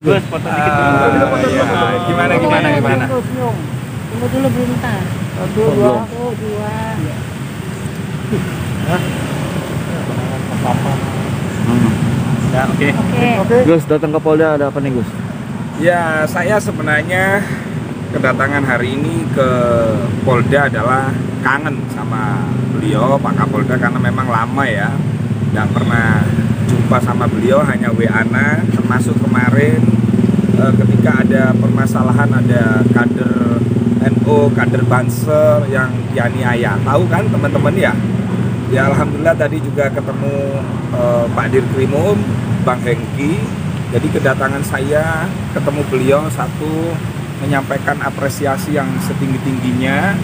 Gus, foto dikit. Gimana? Tunggu dulu bentar. Satu, dua. Ya, oke. Gus, datang ke Polda ada apa nih, Gus? Ya, saya sebenarnya kedatangan hari ini ke Polda adalah kangen sama beliau, Pak Kapolda, karena memang lama ya nggak pernah jumpa sama beliau, hanya WA-na, termasuk kemarin ketika ada permasalahan, ada kader NU, kader Banser yang dianiaya. Tahu kan teman-teman ya? Ya alhamdulillah tadi juga ketemu Pak Dirkrimum, Bang Hengki. Jadi kedatangan saya ketemu beliau, satu menyampaikan apresiasi yang setinggi-tingginya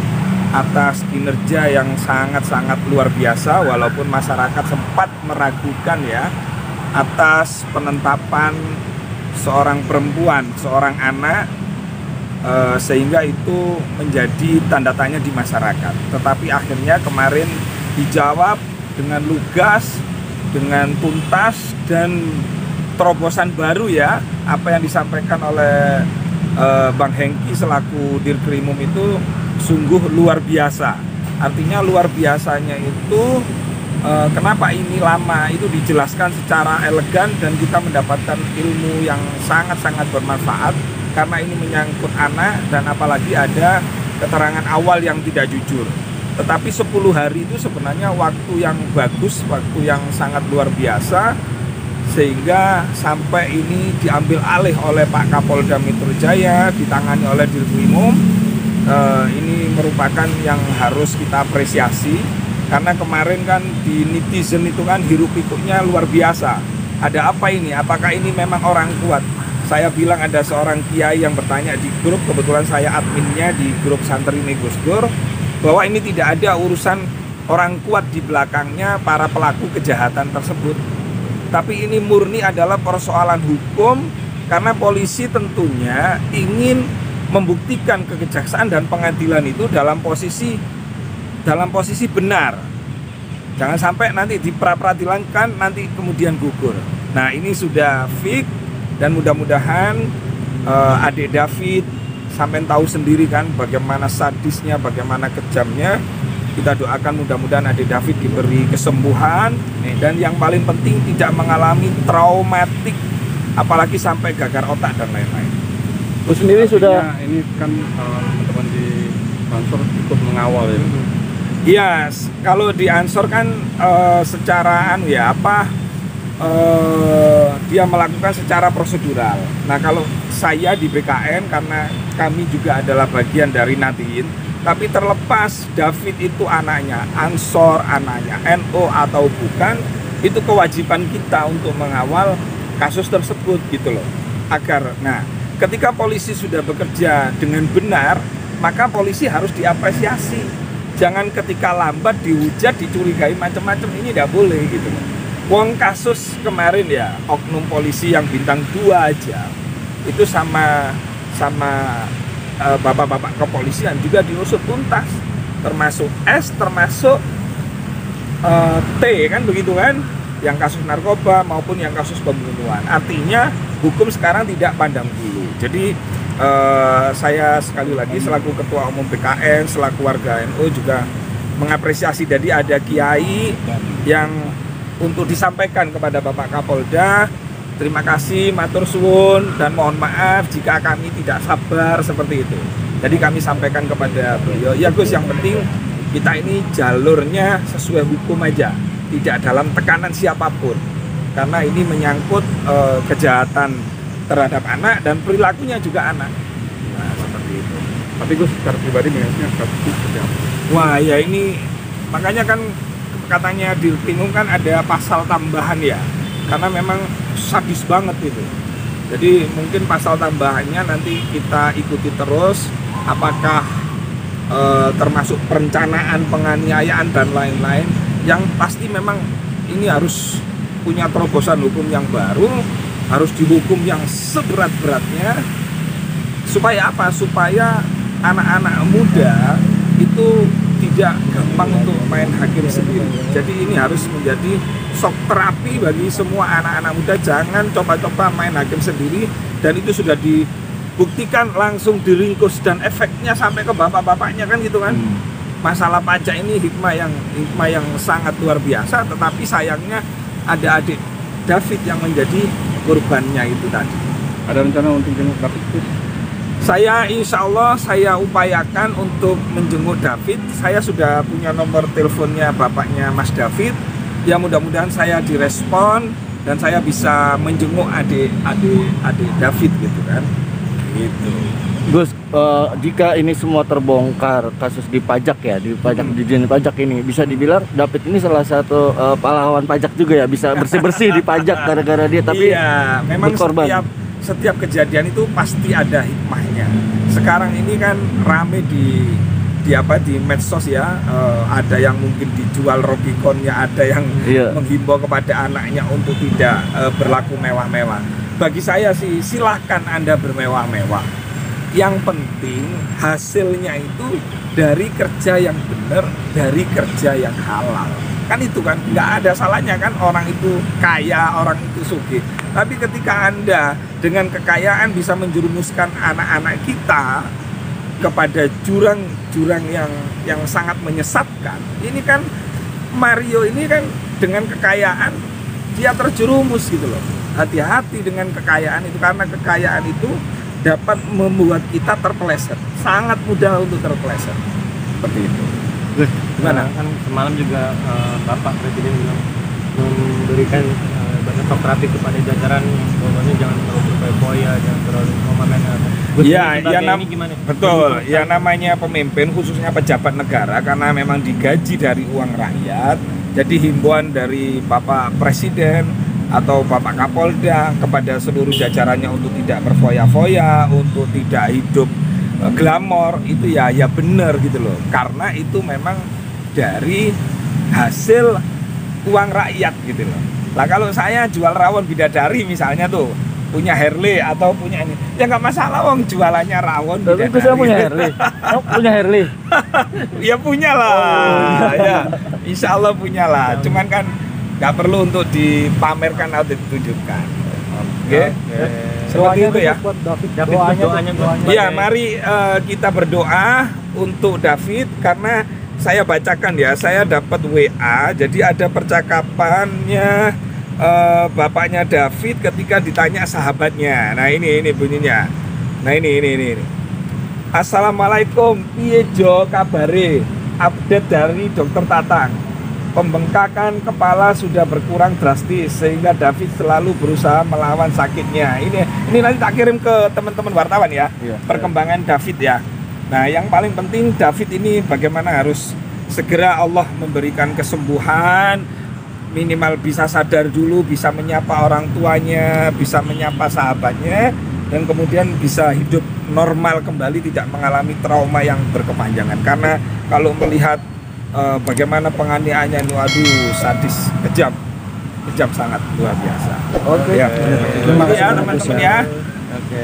atas kinerja yang sangat-sangat luar biasa, walaupun masyarakat sempat meragukan ya atas penetapan seorang perempuan, seorang anak, sehingga itu menjadi tanda tanya di masyarakat. Tetapi akhirnya kemarin dijawab dengan lugas, dengan tuntas, dan terobosan baru ya apa yang disampaikan oleh Bang Hengki selaku Dirkrimum itu sungguh luar biasa. Artinya luar biasanya itu kenapa ini lama, itu dijelaskan secara elegan dan kita mendapatkan ilmu yang sangat-sangat bermanfaat karena ini menyangkut anak dan apalagi ada keterangan awal yang tidak jujur. Tetapi 10 hari itu sebenarnya waktu yang bagus, waktu yang sangat luar biasa, sehingga sampai ini diambil alih oleh Pak Kapolda Metro Jaya, ditangani oleh Dirkrimum. Ini merupakan yang harus kita apresiasi karena kemarin kan di netizen itu kan hiruk pikuknya luar biasa. Ada apa ini? Apakah ini memang orang kuat? Saya bilang ada seorang kiai yang bertanya di grup, kebetulan saya adminnya di grup santri Gus Dur, bahwa ini tidak ada urusan orang kuat di belakangnya para pelaku kejahatan tersebut. Tapi ini murni adalah persoalan hukum karena polisi tentunya ingin membuktikan kekejaksaan dan pengadilan itu dalam posisi benar. Jangan sampai nanti diperadilankan nanti kemudian gugur. Nah, ini sudah fix dan mudah-mudahan adik David sampai tahu sendiri kan bagaimana sadisnya, bagaimana kejamnya. Kita doakan mudah-mudahan adik David diberi kesembuhan dan yang paling penting tidak mengalami traumatik apalagi sampai gagar otak dan lain-lain. Gus sendiri sudah ini kan teman-teman di Ansor ikut mengawal ya. Iya, kalau di Ansor kan secara dia melakukan secara prosedural. Nah, kalau saya di BKN karena kami juga adalah bagian dari Nadien, tapi terlepas David itu anaknya Ansor, anaknya NU atau bukan, itu kewajiban kita untuk mengawal kasus tersebut gitu loh. Ketika polisi sudah bekerja dengan benar, maka polisi harus diapresiasi. Jangan ketika lambat dihujat, dicurigai macam-macam, ini tidak boleh gitu loh. Wong kasus kemarin ya, oknum polisi yang bintang 2 aja, itu sama bapak-bapak kepolisian juga diusut tuntas, termasuk S, termasuk T kan begitu kan, yang kasus narkoba maupun yang kasus pembunuhan. Artinya hukum sekarang tidak pandang bulu. Jadi saya sekali lagi selaku Ketua Umum BKN, selaku warga NU juga mengapresiasi. Jadi ada kiai yang untuk disampaikan kepada Bapak Kapolda, terima kasih, matur suwun, dan mohon maaf jika kami tidak sabar seperti itu. Jadi kami sampaikan kepada beliau, ya Gus, yang penting kita ini jalurnya sesuai hukum aja, tidak dalam tekanan siapapun. Karena ini menyangkut kejahatan terhadap anak dan perilakunya juga anak. Nah, seperti itu. Tapi Gus secara pribadi melihatnya seperti apa? Wah, ya ini makanya kan katanya di Dirkrimum kan ada pasal tambahan ya. Karena memang sadis banget itu. Jadi mungkin pasal tambahannya nanti kita ikuti terus apakah termasuk perencanaan, penganiayaan dan lain-lain. Yang pasti memang ini harus punya terobosan hukum yang baru, harus dihukum yang seberat-beratnya. Supaya apa? Supaya anak-anak muda itu tidak tidak gampang untuk main hakim sendiri. Jadi ini harus menjadi shock terapi bagi semua anak-anak muda. Jangan coba-coba main hakim sendiri, dan itu sudah dibuktikan langsung diringkus dan efeknya sampai ke bapak-bapaknya kan gitu kan. Masalah pajak ini hikmah yang sangat luar biasa, tetapi sayangnya ada adik David yang menjadi korbannya itu tadi. Ada rencana untuk jenguk David? Saya insya Allah saya upayakan untuk menjenguk David. Saya sudah punya nomor teleponnya bapaknya Mas David. Ya mudah-mudahan saya direspon dan saya bisa menjenguk adik David gitu kan. Gitu. Gus, jika ini semua terbongkar kasus di pajak ya, di Dijen Pajak ini, bisa dibilang David ini salah satu pahlawan pajak juga ya, bisa bersih-bersih di pajak gara-gara dia, tapi iya, memang berkorban. setiap kejadian itu pasti ada hikmahnya. Sekarang ini kan rame di medsos ya, ada yang mungkin dijual Robiconnya, ada yang menghimbau kepada anaknya untuk tidak berlaku mewah-mewah. Bagi saya sih silahkan Anda bermewah-mewah. Yang penting hasilnya itu dari kerja yang benar, dari kerja yang halal. Kan itu kan nggak ada salahnya kan, orang itu kaya, orang itu sugih. Tapi ketika Anda dengan kekayaan bisa menjerumuskan anak-anak kita kepada jurang yang sangat menyesatkan. Ini kan Mario ini kan dengan kekayaan dia terjerumus gitu loh. Hati-hati dengan kekayaan itu, karena kekayaan itu dapat membuat kita terpeleset. Sangat mudah untuk terpeleset. Seperti itu. Gimana? Kan semalam juga Bapak Presiden bilang memberikan banyak terapi kepada jajaran, pokoknya jangan terlalu berfoya, jangan terlalu memamerkan. Betul. Ya namanya pemimpin, khususnya pejabat negara, karena memang digaji dari uang rakyat. Jadi himbauan dari Bapak Presiden atau Bapak Kapolda kepada seluruh jajarannya untuk tidak berfoya-foya, untuk tidak hidup glamor, itu ya benar gitu loh. Karena itu memang dari hasil uang rakyat gitu loh. Lah kalau saya jual rawon bidadari misalnya tuh, punya Harley atau punya ini, ya nggak masalah, wong jualannya rawon bidadari. Tapi saya punya Harley. Punya Harley? Ya punya lah. Ya, insya Allah punya lah. Cuman kan nggak perlu untuk dipamerkan atau ditunjukkan. Oke. Seperti itu ya. Doanya. Iya, mari kita berdoa untuk David, karena saya bacakan ya, saya dapat WA, jadi ada percakapannya bapaknya David ketika ditanya sahabatnya. Nah ini bunyinya. Nah ini. Assalamualaikum, piye jo kabare? Update dari Dokter Tatang. Pembengkakan kepala sudah berkurang drastis sehingga David selalu berusaha melawan sakitnya. Ini nanti tak kirim ke teman-teman wartawan ya, perkembangan David ya. Nah, yang paling penting David ini bagaimana harus segera Allah memberikan kesembuhan, minimal bisa sadar dulu, bisa menyapa orang tuanya, bisa menyapa sahabatnya, dan kemudian bisa hidup normal kembali, tidak mengalami trauma yang berkepanjangan. Karena kalau melihat bagaimana penganiayaannya, waduh, sadis, kejam sangat luar biasa. Oke. Ya. Terima kasih ya teman-teman ya. Oke.